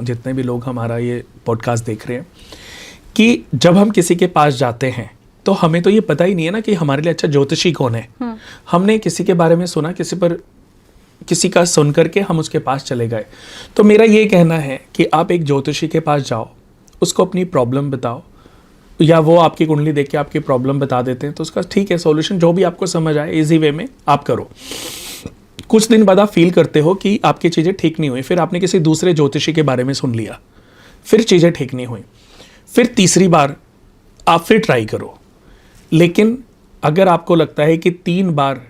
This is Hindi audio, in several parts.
जितने भी लोग हमारा ये पॉडकास्ट देख रहे हैं, कि जब हम किसी के पास जाते हैं तो हमें तो ये पता ही नहीं है ना कि हमारे लिए अच्छा ज्योतिषी कौन है। हमने किसी के बारे में सुना, किसी का सुन करके हम उसके पास चले गए। तो मेरा ये कहना है कि आप एक ज्योतिषी के पास जाओ, उसको अपनी प्रॉब्लम बताओ, या वो आपकी कुंडली देख के आपकी प्रॉब्लम बता देते हैं तो उसका ठीक है सॉल्यूशन जो भी आपको समझ आए इजी वे में आप करो। कुछ दिन बाद आप फील करते हो कि आपकी चीज़ें ठीक नहीं हुई, फिर आपने किसी दूसरे ज्योतिषी के बारे में सुन लिया, फिर चीज़ें ठीक नहीं हुई, फिर तीसरी बार आप फिर ट्राई करो। लेकिन अगर आपको लगता है कि 3 बार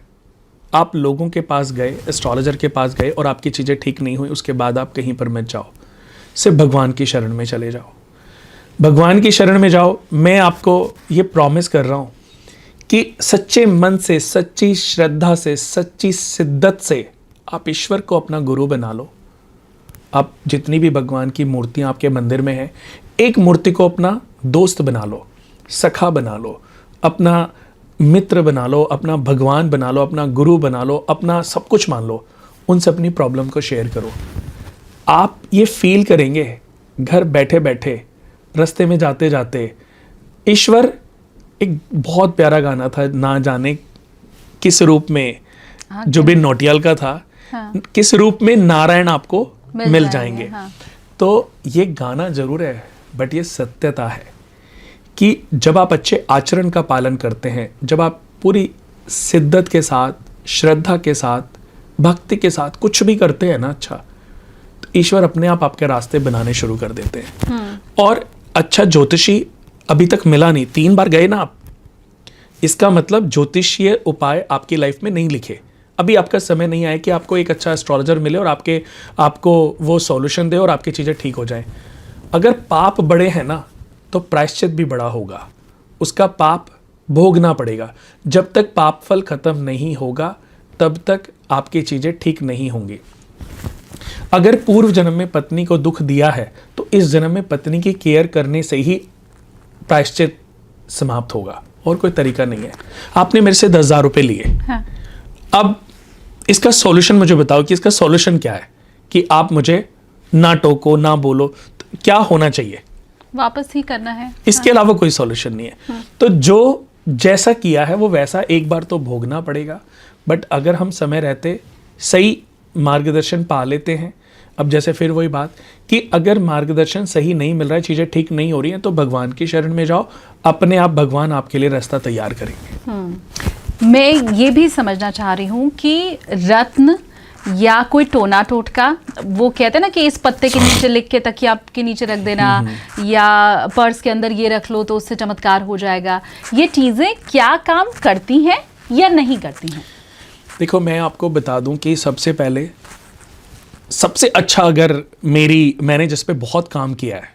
आप लोगों के पास गए, एस्ट्रोलॉजर के पास गए और आपकी चीज़ें ठीक नहीं हुई, उसके बाद आप कहीं पर मत जाओ, सिर्फ भगवान की शरण में चले जाओ। भगवान की शरण में जाओ। मैं आपको ये प्रॉमिस कर रहा हूँ कि सच्चे मन से, सच्ची श्रद्धा से, सच्ची शिद्दत से आप ईश्वर को अपना गुरु बना लो। आप जितनी भी भगवान की मूर्तियाँ आपके मंदिर में हैं, एक मूर्ति को अपना दोस्त बना लो, सखा बना लो, अपना मित्र बना लो, अपना भगवान बना लो, अपना गुरु बना लो, अपना सब कुछ मान लो। उनसे अपनी प्रॉब्लम को शेयर करो। आप ये फील करेंगे घर बैठे बैठे, रास्ते में जाते जाते, ईश्वर, एक बहुत प्यारा गाना था, ना जाने किस रूप में, जुबिन नौटियाल का था, किस रूप में नारायण आपको मिल जाएंगे। तो ये गाना जरूर है, बट ये सत्यता है कि जब आप अच्छे आचरण का पालन करते हैं, जब आप पूरी शिद्दत के साथ, श्रद्धा के साथ, भक्ति के साथ कुछ भी करते हैं ना अच्छा, तो ईश्वर अपने आप आपके रास्ते बनाने शुरू कर देते हैं। और अच्छा ज्योतिषी अभी तक मिला नहीं, 3 बार गए ना आप, इसका मतलब ज्योतिषीय उपाय आपकी लाइफ में नहीं लिखे। अभी आपका समय नहीं आया कि आपको एक अच्छा एस्ट्रोलॉजर मिले और आपको वो सॉल्यूशन दे और आपकी चीज़ें ठीक हो जाएं। अगर पाप बड़े हैं ना तो प्रायश्चित भी बड़ा होगा, उसका पाप भोगना पड़ेगा। जब तक पाप फल खत्म नहीं होगा तब तक आपकी चीज़ें ठीक नहीं होंगी। अगर पूर्व जन्म में पत्नी को दुख दिया है तो इस जन्म में पत्नी की केयर करने से ही प्रायश्चित समाप्त होगा, और कोई तरीका नहीं है। आपने मेरे से 10,000 रुपये लिए, हाँ। अब इसका सॉल्यूशन मुझे बताओ कि इसका सॉल्यूशन क्या है कि आप मुझे ना टोको, ना बोलो, तो क्या होना चाहिए? वापस ही करना है, इसके अलावा कोई सॉल्यूशन नहीं है। तो जो जैसा किया है वो वैसा एक बार तो भोगना पड़ेगा। बट अगर हम समय रहते सही मार्गदर्शन पा लेते हैं, अब जैसे फिर वही बात कि अगर मार्गदर्शन सही नहीं मिल रहा है, चीज़ें ठीक नहीं हो रही हैं, तो भगवान की शरण में जाओ, अपने आप भगवान आपके लिए रास्ता तैयार करेंगे। मैं ये भी समझना चाह रही हूँ कि रत्न या कोई टोना टोटका, वो कहते हैं ना कि इस पत्ते के नीचे लिख के तकिया आपके नीचे रख देना, या पर्स के अंदर ये रख लो तो उससे चमत्कार हो जाएगा, ये चीज़ें क्या काम करती हैं या नहीं करती हैं? देखो, मैं आपको बता दूं कि सबसे पहले सबसे अच्छा, अगर मैंने जिस पे बहुत काम किया है,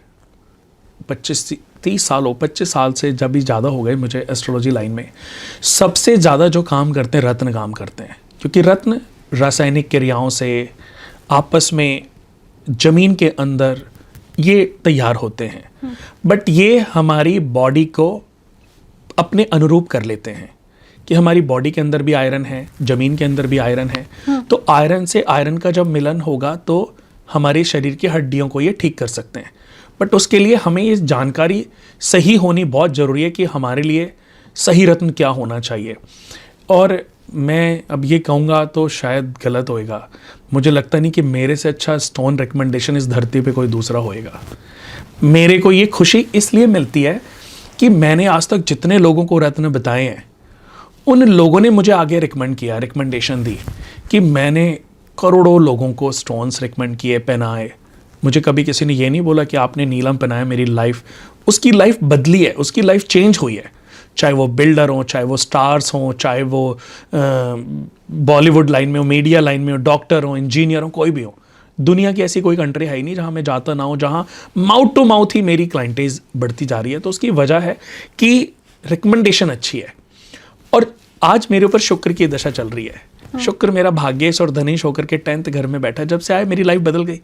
25 साल से जब भी ज़्यादा हो गए मुझे एस्ट्रोलॉजी लाइन में, सबसे ज़्यादा जो काम करते हैं रत्न काम करते हैं। क्योंकि रत्न रासायनिक क्रियाओं से आपस में ज़मीन के अंदर ये तैयार होते हैं, बट ये हमारी बॉडी को अपने अनुरूप कर लेते हैं कि हमारी बॉडी के अंदर भी आयरन है, ज़मीन के अंदर भी आयरन है, तो आयरन से आयरन का जब मिलन होगा तो हमारे शरीर की हड्डियों को ये ठीक कर सकते हैं। बट उसके लिए हमें ये जानकारी सही होनी बहुत ज़रूरी है कि हमारे लिए सही रत्न क्या होना चाहिए। और मैं अब ये कहूँगा तो शायद गलत होएगा, मुझे लगता नहीं कि मेरे से अच्छा स्टोन रिकमेंडेशन इस धरती पे कोई दूसरा होएगा। मेरे को ये खुशी इसलिए मिलती है कि मैंने आज तक जितने लोगों को रत्न बताए हैं, उन लोगों ने मुझे आगे रिकमेंडेशन दी कि मैंने करोड़ों लोगों को स्टोन्स रिकमेंड किए, पहनाए। मुझे कभी किसी ने ये नहीं बोला कि आपने नीलम पहनाया, मेरी लाइफ, उसकी लाइफ बदली है, उसकी लाइफ चेंज हुई है। चाहे वो बिल्डर हो, चाहे वो स्टार्स हों, चाहे वो बॉलीवुड लाइन में हो, मीडिया लाइन में हो, डॉक्टर हो, इंजीनियर हो, कोई भी हो। दुनिया की ऐसी कोई कंट्री है ही नहीं जहाँ मैं जाता ना हो, जहाँ माउथ टू माउथ ही मेरी क्लाइंटेज बढ़ती जा रही है। तो उसकी वजह है कि रिकमेंडेशन अच्छी है। और आज मेरे ऊपर शुक्र की दशा चल रही है। शुक्र मेरा भाग्येश और धनेश होकर के 10th घर में बैठा, जब से आए मेरी लाइफ बदल गई।